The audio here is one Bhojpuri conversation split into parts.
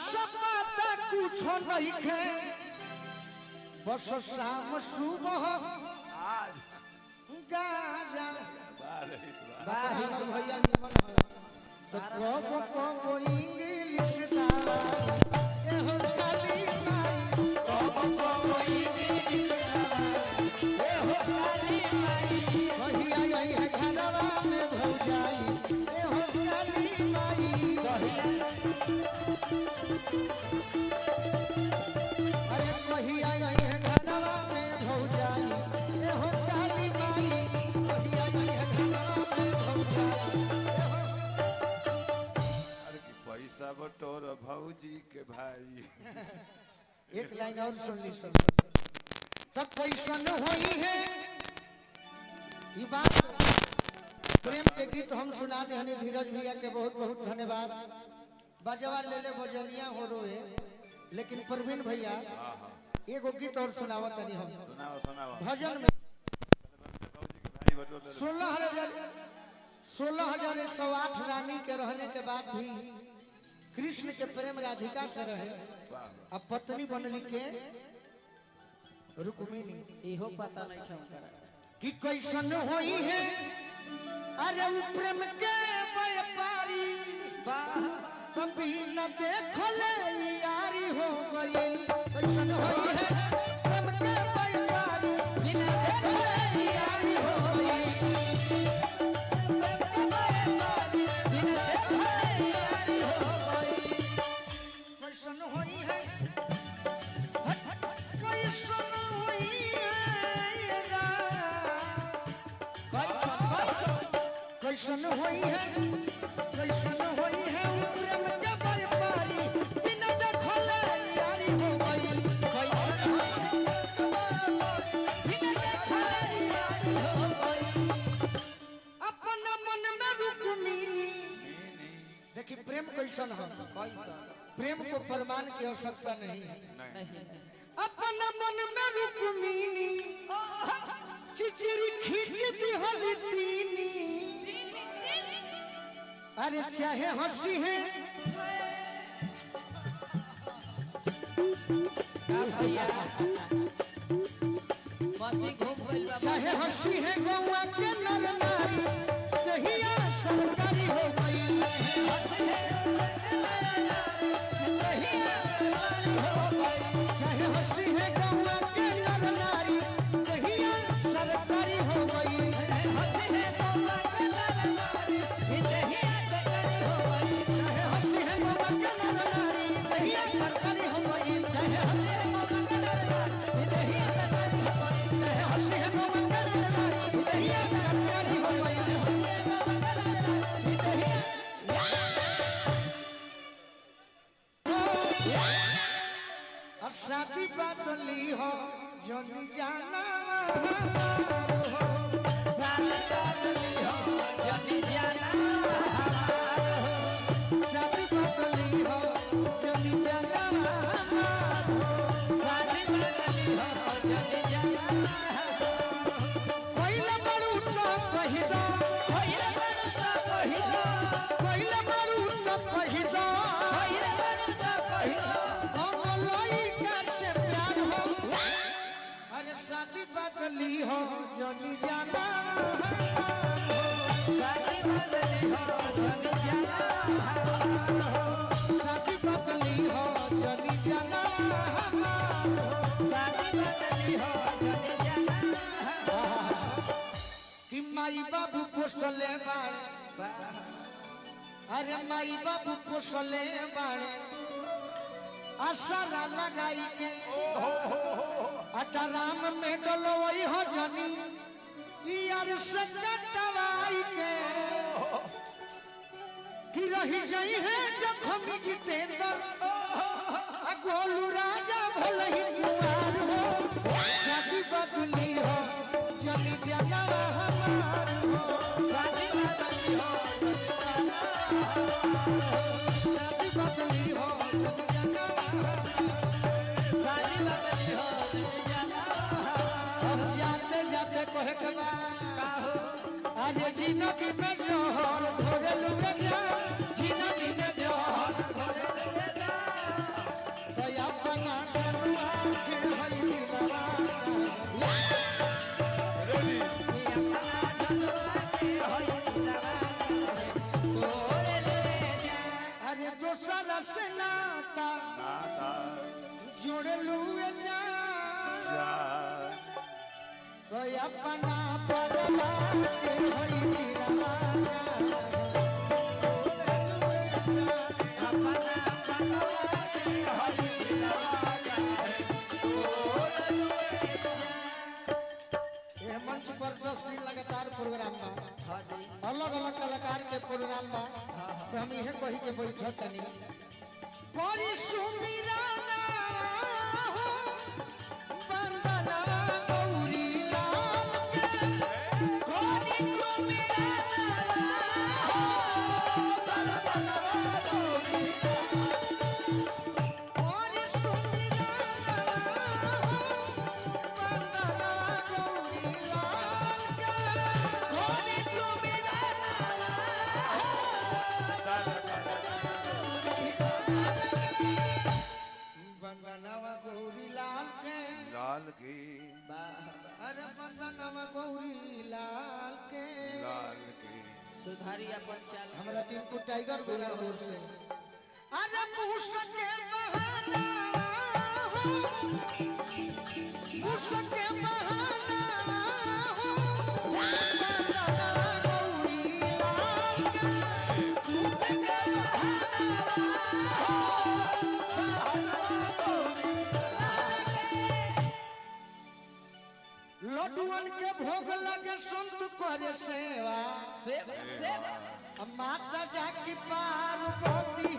आशा पाता कुछ नहीं खे बस शाम सुबह गाजा भैया तो को इंग्लिश दावा ए हो काली माई को इंग्लिश दावा ए हो काली माई भैया यही है घरवा में भौजाई ए हो काली माई भैया अरे भैया यही है घरवा में भौजाई ए हो काली माई भैया यही है घरवा में भौजाई पैसा बटोर भौजी के भाई। एक लाइन और सुन ली सब तब पैसा न होई है ये बात प्रेम के गीत हम सुना दे हने धीरज भैया के बहुत बहुत धन्यवाद बजवा ले ले बजनिया हो रोए लेकिन प्रवीण भैया एगो गीत और सुनावा तनी हम सुनाओ भजन में 16,108 रानी के रहने के बाद भी कृष्ण के प्रेम राधिका से रहे अब पत्नी बनली के रुक्मिणी इहो पता नहीं क्यों करा कि कैसन होई है अरे उ प्रेम के व्यापारी कभी न देखले यारी हो गई कैसन होई है प्रेम के व्यापारी बिना देखले यारी हो गई कैसन होई है कैसन होई है कैसन होई है प्रेम के व्यापारी बिना देखले यारी हो गई कैसन बिना देखले यारी हो गई अपना मन में रुक्मिणी देखिए प्रेम कैसन है प्रेम को प्रमाण की आवश्यकता नहीं है अपना मन में रुक्मिणी चिचिरी खींचती हली तीनी अरे चाहे हंसी है चाहे हंसी है गौआ के नर नारी कहिया सरकारी हो गई चाहे हंसी है गौआ के नर नारी कहिया सरकारी हो गई चाहे हंसी है गौआ के नर नारी कहिया सरकारी हो गई चाहे हंसी है गौआ के नर नारी कहिया सरकारी हो गई चाहे हंसी है गौआ के नर नारी कहिया सरकारी हो गई चाहे हंसी है गौआ के नर नारी कहिया सरकारी हो गई शादी बदली हो जनी जाना शादी बदली हो जनी जाना शादी बदली हो जनी जाना शादी बदली हो जनी जाना कोइला बड़ू तो कहि दो कोइला बड़ू तो कहि दो कोइला बड़ू तो कहि दो कोइला बड़ू तो कहि दो शादी बदली हो जनी जाना शादी बदली हो जनी जाना शादी बदली हो जनी जाना शादी बदली हो जनी जाना कि माई बाबू पोसले बाड़े अरे माई बाबू पोसले बाड़े आशा लगाई के अटराम में डलोई हो जनी यार से कटवाई के कि रही जाई है जखम जितेंद्र गोलू राजा भले ही कुमार हो शादी बदली हो जनी जाना हमार हो शादी बदली हो शादी बदली हो जनी जाना शादी बदली हो जाते जाते कहे के आज जिंदगी में जोहर भरे लुए जा जिंदगी में जोहर भरे दोसर से नाता नाता जोड़ लुए जा जान तो अपना पगला के होई दिलवा मंच पर 10 दिन लगातार प्रोग्राम बा अलग अलग कलाकार के प्रोग्राम बा तो हम इहे कही के बैठो तनी कोरी सुमिरा हो बंदना गौरी लाल के कोरी सुमिरा हो बंदना गौरी कोरी सुमिरा हो बंदना गौरी लाल के कोरी सुमिरा बंदनवा गौरी लाल के लाल की अरे बंदनवा गौरी लाल के लाल की सुधारी अपन चाल हमरा टिंकू टाइगर गोरापुर से अरे पूछ के बहाना हो पूछ के बहाना हो बंदनवा गौरी लाल के पूछ के लड्डुअन के भोग लगे संत करे सेवा माता जाकी पार्वती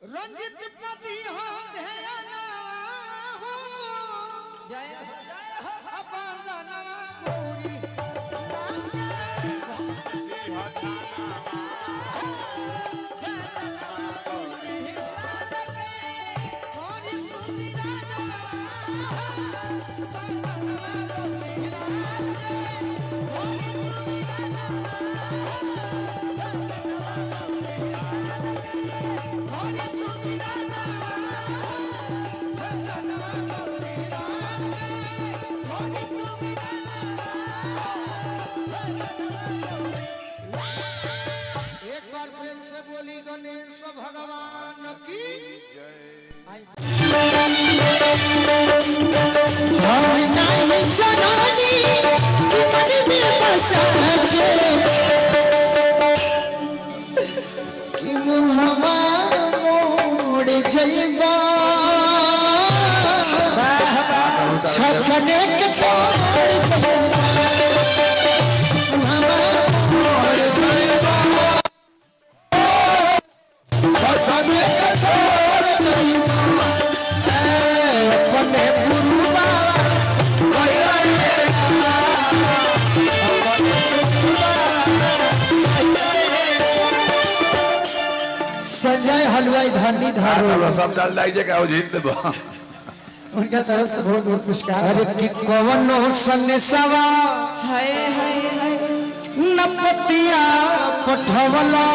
रंजित पति हो ध्याना हो जय बंदनवा गौरी कोरी सुमिरा कोरी सुमिरा एक बार प्रेम से बोली गणेश भगवान की छछने के संजय हलवाई धनी धारो सब डाल दीजिए क्या हो जीत देबो उनका तरफ से बहुत बहुत पुरस्कार अरे कि कवनो सनेसवा हाय हाय हाय नपतिया पठवला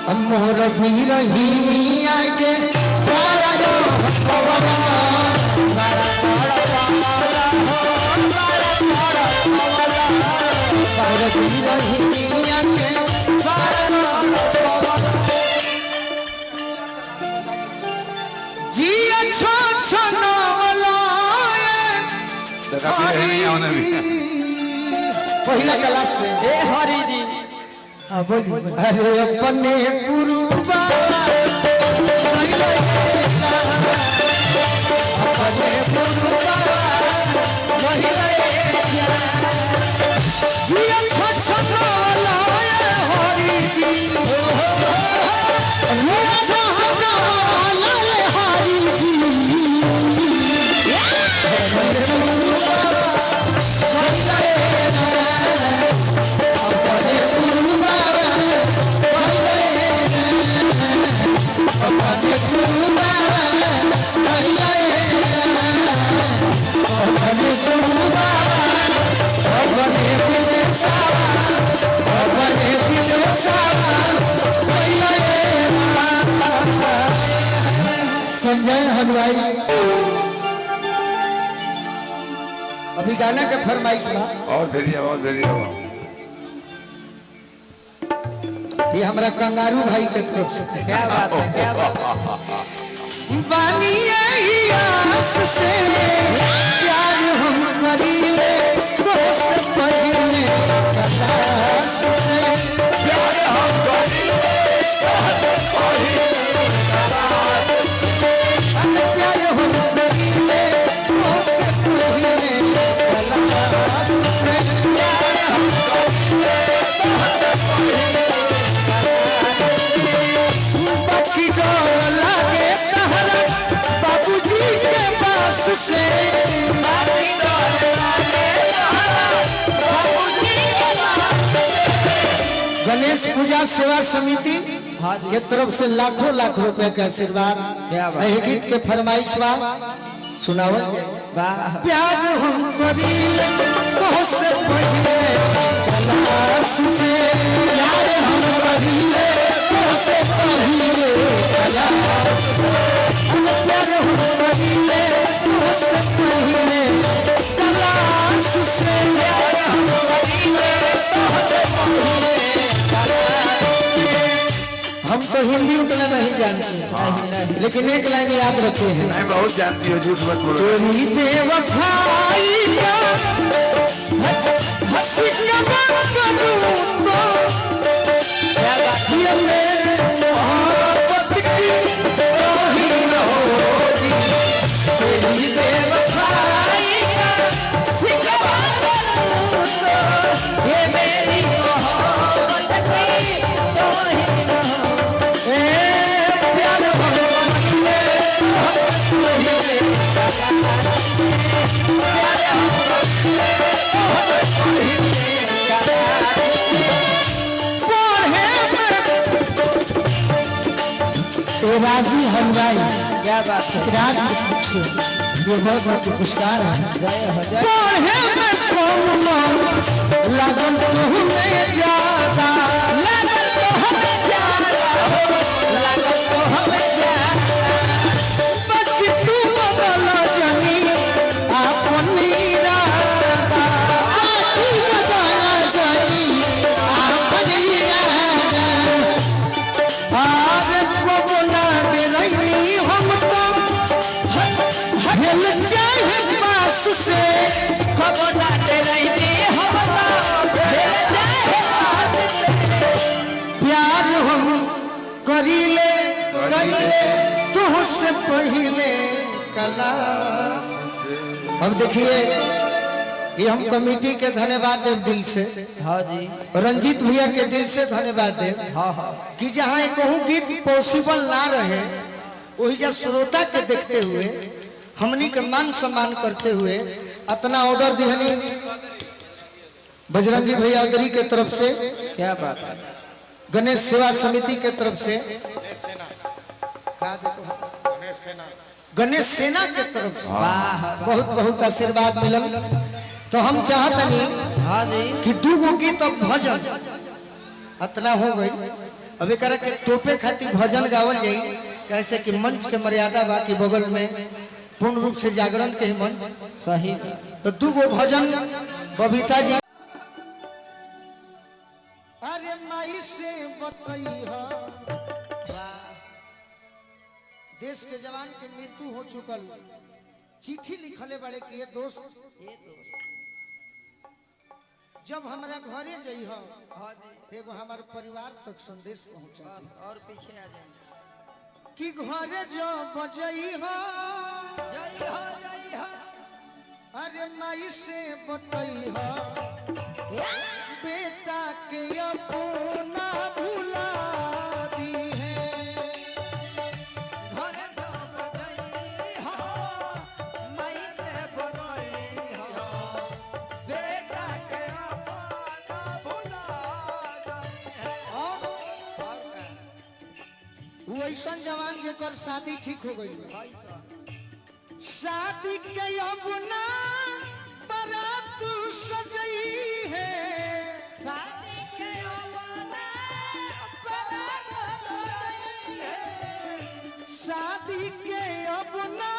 कौन मोर बीरहिनिया के पारो पवला मोर बीरहिनिया के पारो जी अच्छा छनवला देखा भी नहीं आने भी पहिला क्लास से ए हरि दी हाँ बोलिए अरे अपने गुरुबा अपने गुरुबा जिया छछला हरि जी जिया छछला हरि जी संजय हलवाई अभी गाना का फरमाइश बा। और धीरे ये हमारा कंगारू भाई के तरफ से। क्या बात है, क्या बात है। बानी यही आस से प्यार हम करीले तो से पहले कलास से प्यार हम करीले तो से पहले कलास से प्यार हम करीले तो से पहले कलास से प्यार हम करीले तो से पहले बाकी डर लागे कहला बाबूजी के पास से बाकी डर लागे कहला बाबूजी के पास से। गणेश पूजा सेवा समिति के तरफ से लाखों लाख रुपए का आशीर्वाद। क्या बात है गीत के फरमाइश बा सुनावल वाह प्यार हम करीले तो से पहले कलास से प्यार हम करीले तो से पहले कलास से प्यार हम करीले तो से पहले कलास से प्यार हम करीले तो से पहले कलास से। हम तो हिंदी उतना नहीं जानते लेकिन एक लाइन याद रखे हैं। नहीं बहुत जानती हो, झूठ मत बोलो। तेरी बेवफाई का हंसी का बात करूं तो ये मेरे मोहब्बत की ही न होगी। तेरी बेवफाई का हंसी का बात करूं तो ये मेरी मोहब्बत की ही न होगी। प्यार राजी हलवाई क्या बात है। राज से ये बहुत बहुत पुरस्कार है। जय हो जय लगन तुम्हें ज्यादा लागल तो हमें ज्यादा लागल तो हमें ज्यादा बच तू बदल जनी अपनी राधा आखी बदल जनी अपनी राधा आरे को बोला बेरनी हम तो हिल जाए पास से खबर डाले रहनी हम तो हिल जाए हाथ से। प्यार हम करीले तुझसे पहले कलास। अब देखिए ये हम कमेटी के धन्यवाद देव दिल से। हाँ जी रंजीत भैया के दिल से धन्यवाद देव हाँ हाँ कि जहाँ एक गीत पॉसिबल ना रहे वही जा श्रोता के देखते हुए हमनी के मान सम्मान करते हुए अपना ऑर्डर दिहनी बजरंगी भैया उदरी के तरफ से, क्या बात है। गणेश सेवा समिति के तरफ से, गणेश सेना के तरफ से वाह बहुत बहुत आशीर्वाद मिलल। तो हम चाहतनी हाँ जी कि दू गो गीत अब भजन अतना हो गई। अब एक के टोपे खातिर भजन गावल जाई कैसे कि मंच के मर्यादा बा कि बगल में पूर्ण रूप से जागरण के ही मंच। सही तो दू गो भजन बबीता जी। अरे माई से बतैहा देश के जवान के मृत्यु हो चुकल चिट्ठी लिखले बड़े कि ये दोस्त जब हमरा घरे जइह एगो हमारे परिवार तक संदेश पहुंचा और पीछे आ जाए कि घरे जब जइह जय हो अरे माई से बतैहा बेटा के अपना भुला दी है। घर जो बजई हो मई से बतई हो बेटा के अपना भुला गई है। और वो ऐसा जवान जेकर शादी ठीक हो गई शादी के अपना बारात सजई है। शादी के अपना बारात सजई है। शादी के अपना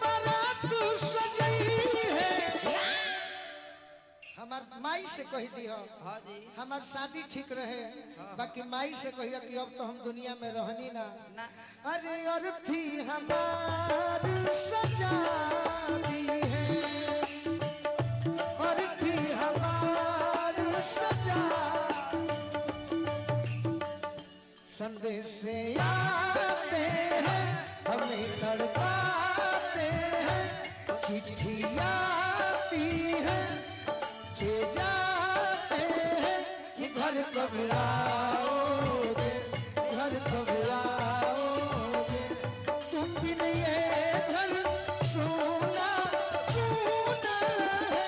बारात सजई है। माई से कह दी हो हाँ जी हमार शादी ठीक रहे बाकी माई से कहिया कि अब तो हम दुनिया में रहनी ना ना अरे और थी हमार सजा दी है और थी हमार सजा संदेश से आते हैं हमें तड़पाते हैं चिट्ठी आती है जे जाते हैं कि घर कब आओगे घर कब आओगे तुम बिन ये घर सोना सोना है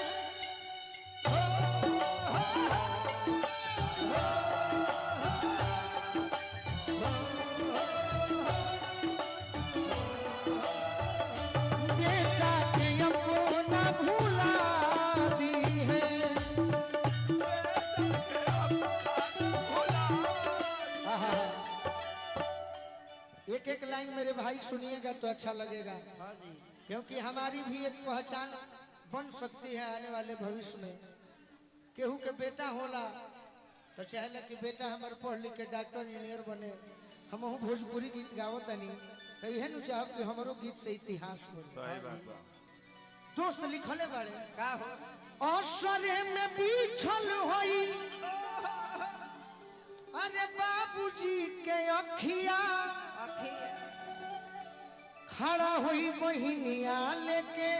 बेटा के अपना भुला दी है एक एक लाइन मेरे भाई सुनिएगा तो अच्छा लगेगा हाँ जी क्योंकि हमारी भी एक पहचान बन सकती है आने वाले भविष्य में केहू के बेटा होला तो चाहेला कि बेटा हमारे पढ़ लिख के डॉक्टर इंजीनियर बने हम भोजपुरी गीत गावत नहीं तो यह न चाहब कि हमारो गीत से इतिहास बने सही बात बा दोस्त लिखले बाड़े का हो असरे में बिछल होई अरे बाबूजी के अखिया अखिया खड़ा हुई बहिनिया लेके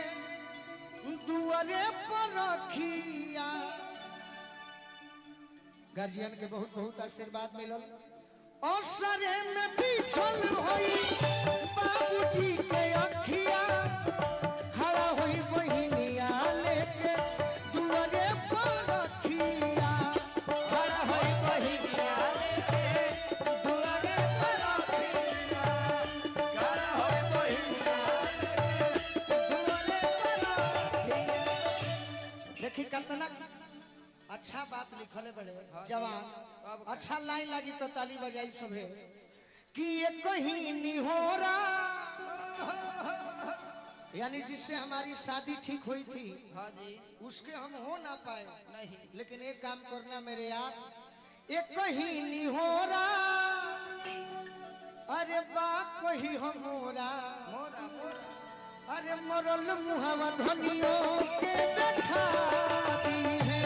दुआरे पर रखिया गार्जियन के बहुत बहुत आशीर्वाद मिलल असरे में बिछल होई बाबूजी के अखिया खड़ा हुई बहिनिया लेके दुआरे पर रखिया खड़ा होई बहिनिया लेके दुआरे पर रखिया खड़ा होई बहिनिया लेके दुआरे पर रखिया देखी कितना अच्छा बात लिखले बड़े जवान अच्छा लाइन लगी तो ताली बजाई सभे कि ये कहीं निहोरा यानी जिससे हमारी शादी ठीक हुई थी हाँ जी उसके हम हो ना पाए नहीं लेकिन एक काम करना मेरे यार एक कहीं निहोरा अरे बाप कही हमोरा मोरा मोरा अरे मरल मुहावा धनियों के देखा दी है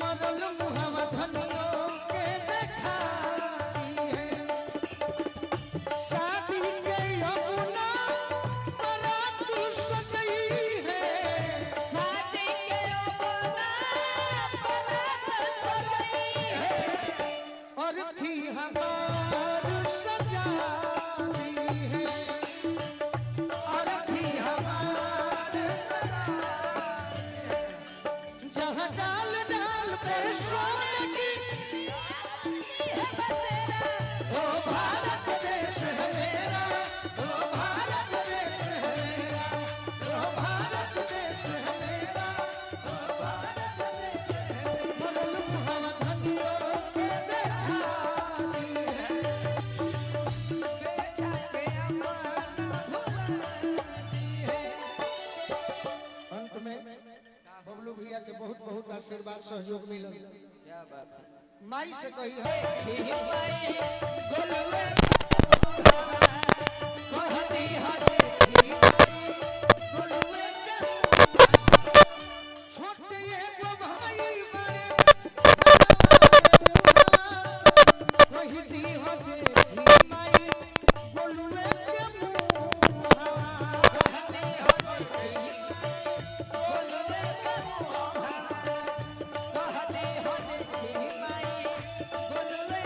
मरल मुहावा धनियों के देखा दी है शादी के यमुना बारात सजई है शादी के अपना बारात सजई है और थी हमार सजा दी है और थी हमार जहाँ डाल डाल पे सोने की ओ भारत देश है मेरा ओ भारत देश है मेरा ओ भारत देश है मेरा ओ भारत देश है मेरा मरल मुहावा धनियों के देखा दी है बेटा के अपना भुलाती है अंत में बबलू भैया के बहुत बहुत आशीर्वाद सहयोग मिलल क्या बात है माई से कही है गोलुए कहती हजे गोलुए छोटे एगो भाई बड़े कही दी हो देखी माई बोलुए के मुहावा कहती हजे गोलुए कहती हजे माई गोलुए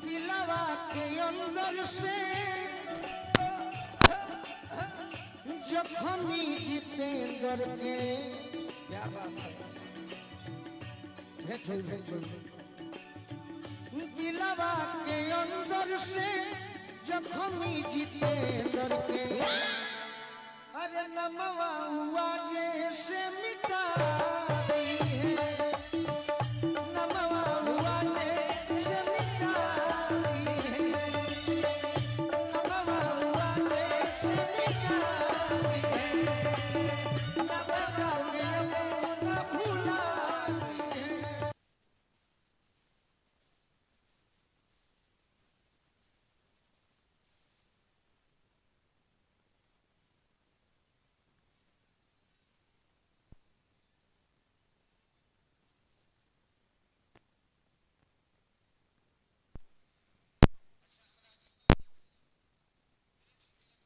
दिलवा के अंदर से जखमी जितेंद्र के क्या बात है भेट दिलवा के अंदर से जखमी जितेंद्र